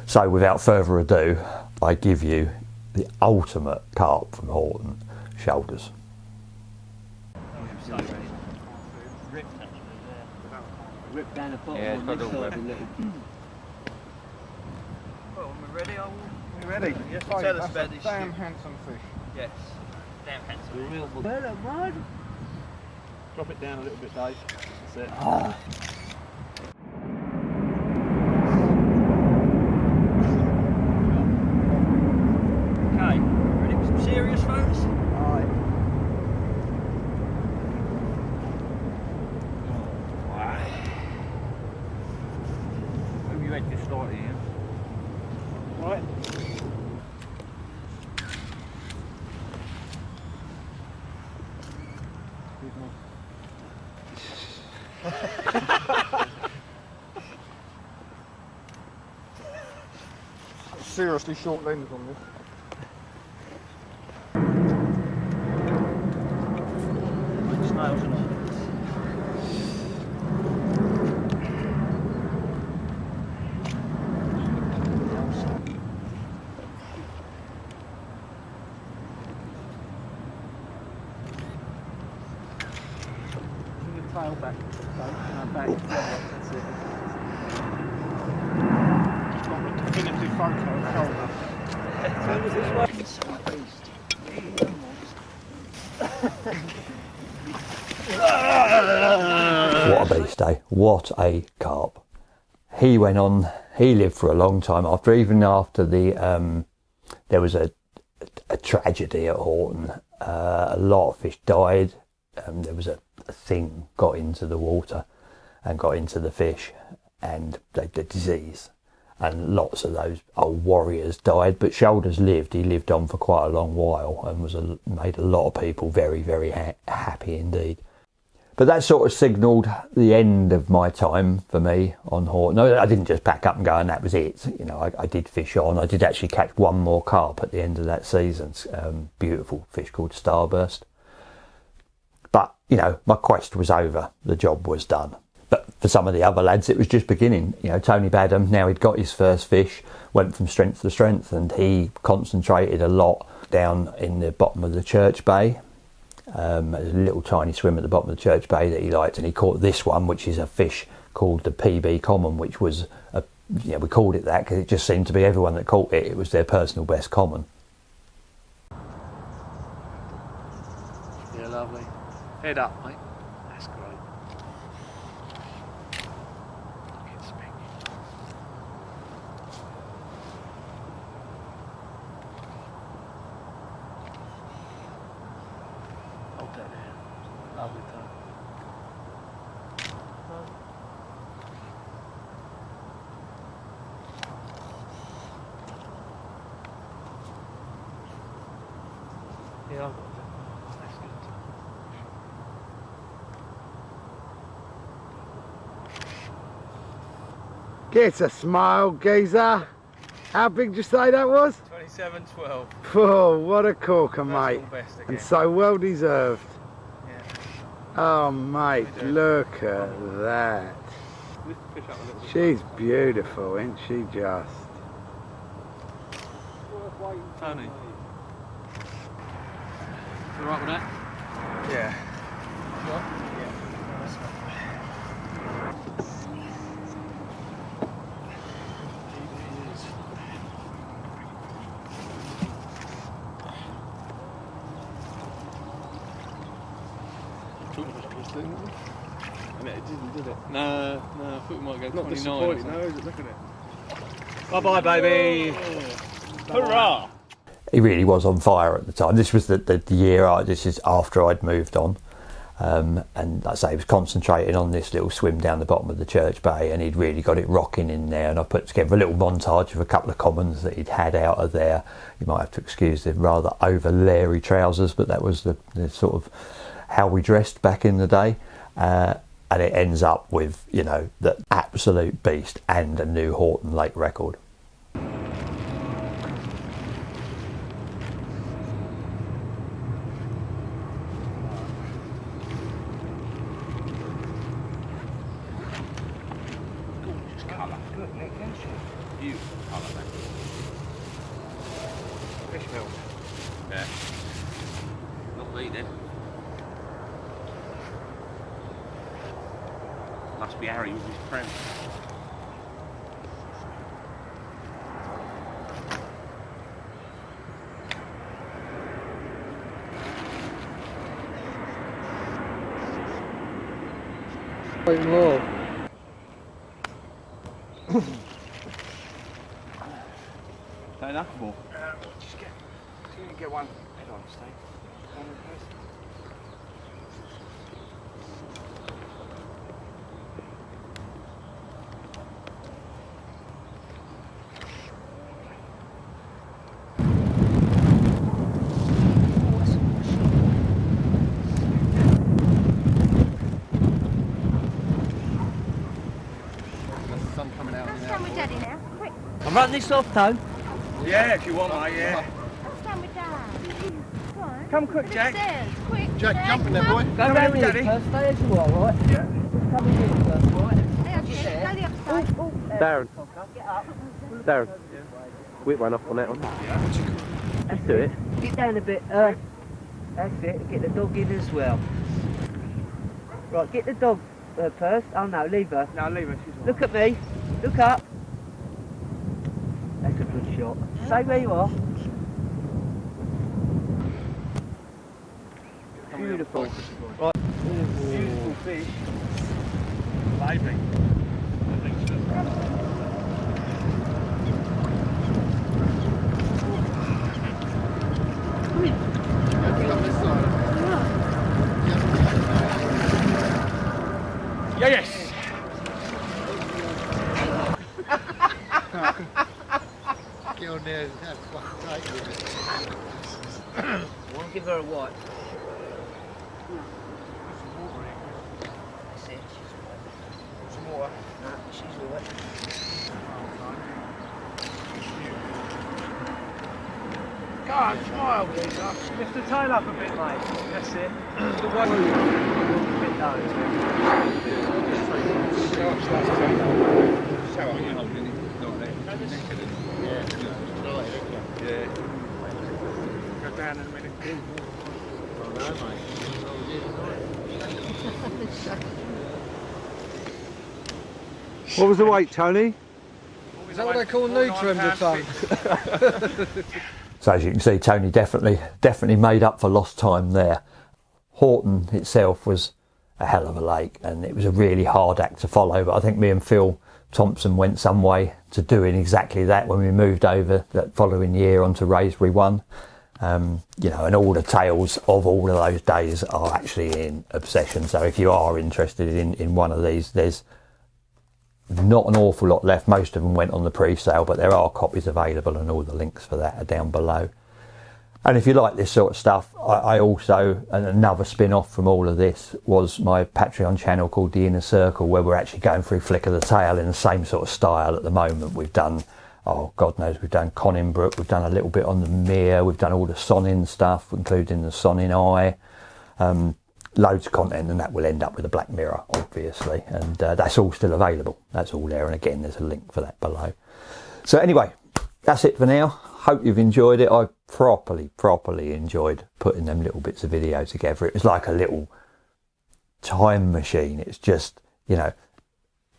So without further ado, I give you the ultimate carp from Horton, shoulders. Rip down the bottom. Yeah, it's got a little whip. Well, when we're ready, You ready? Yes, Oh, tell us that's about a this damn ship. handsome fish. Yes. Damn handsome. Real better, mud. Drop it down a little bit, Dave. That's it. Okay, ready for some serious photos? Alright. Who you had to start here? Right. Seriously short lens on this. Snails and all. Tail back. Back. That's it. Got the definitive photo of shoulder. What a beast, eh? What a carp. He went on, he lived for a long time after, even after there was a tragedy at Horton. A lot of fish died. There was a thing got into the water and got into the fish, and the disease, and lots of those old warriors died, but Shoulders lived. He lived on for quite a long while and made a lot of people very, very happy indeed. But that sort of signalled the end of my time for me on Horton. No, I didn't just pack up and go and that was it. You know, I did fish on. I did actually catch one more carp at the end of that season. Beautiful fish called Starburst. But, you know, my quest was over. The job was done. But for some of the other lads, it was just beginning. You know, Tony Badham, now he'd got his first fish, went from strength to strength, and he concentrated a lot down in the bottom of the Church Bay. There's a little tiny swim at the bottom of the Church Bay that he liked, and he caught this one, which is a fish called the PB Common, which was, we called it that because it just seemed to be everyone that caught it. It was their personal best common. Yeah, lovely. Head up, mate. That's great. Look, it's big. Hold that there. Lovely time. Yeah, I've got that. That's good. Get a smile, geezer. How big did you say that was? 27.12. Oh, what a corker, mate. Best again. And so well deserved. Yeah. Oh, mate, look at that. Lift the fish up a little bit. She's beautiful, isn't she just? Tony. You alright with that? Yeah. And it didn't, did it? No, I thought we might go 29. No, is it? Look at it. Bye bye, baby. Hurrah! He really was on fire at the time. This was the year, this is after I'd moved on. And like I say, he was concentrating on this little swim down the bottom of the church bay, and he'd really got it rocking in there. And I put together a little montage of a couple of commons that he'd had out of there. You might have to excuse the rather over leery trousers, but that was the sort of how we dressed back in the day. And it ends up with, you know, the absolute beast and a new Horton Lake record. Yeah. Not me then. Must be Harry with his friend. More. Not enough more. Just get one. Head on, Steve. One first. Stand with Daddy now. Quick. I'm running this off, Tone. Yeah, if you want, mate, yeah. Stand with Dad. Go on. Come quick, Jack. Upstairs. Quick. Jack, jump in there, boy. Go round here Daddy. first, stay as you are, right? Yeah. Just come in here first, right? Stay up here. Go the other side. Darren. Darren. Whip one off on that one. Let's do it. Get down a bit. That's it. Get the dog in as well. Right, get the dog first. Oh no, leave her. No, leave her. She's all Look at me. Look up. That's a good shot. Stay where you are. Beautiful. Right. beautiful fish. Baby. Yes. Get on there and have fucking right with it. I want to give her a wipe. That's it. Some water. No, she's all right. Go on, smile, geezer. Lift the tail up a bit, mate. That's it. The one. A bit low. Go down in a minute. What was the weight, Tony? Is that what they call nutrim the tongue? So as you can see, Tony definitely made up for lost time there. Horton itself was a hell of a lake, and it was a really hard act to follow, but I think me and Phil Thompson went some way to doing exactly that when we moved over that following year onto Raspberry One. You know, and all the tales of all of those days are actually in Obsession, so if you are interested in one of these, there's not an awful lot left. Most of them went on the pre-sale, but there are copies available, and all the links for that are down below. And if you like this sort of stuff, I also, and another spin-off from all of this was my Patreon channel called The Inner Circle, where we're actually going through Flick of the Tail in the same sort of style at the moment. We've done, oh God knows, we've done Coninbrook, we've done a little bit on the Mere, we've done all the Sonin stuff, including the Sonin Eye. Loads of content, and that will end up with a Black Mirror, obviously, and that's all still available. That's all there, and again, there's a link for that below. So anyway, that's it for now. Hope you've enjoyed it. I properly enjoyed putting them little bits of video together. It was like a little time machine. It's just, you know,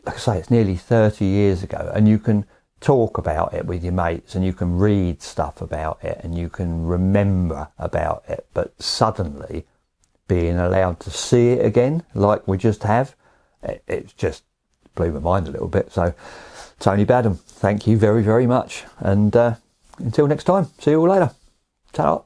like I say, it's nearly 30 years ago, and you can talk about it with your mates, and you can read stuff about it, and you can remember about it, but suddenly being allowed to see it again, like we just have, it's just blew my mind a little bit. So Tony Badham, thank you very, very much, and until next time, see you all later. Ta-ra.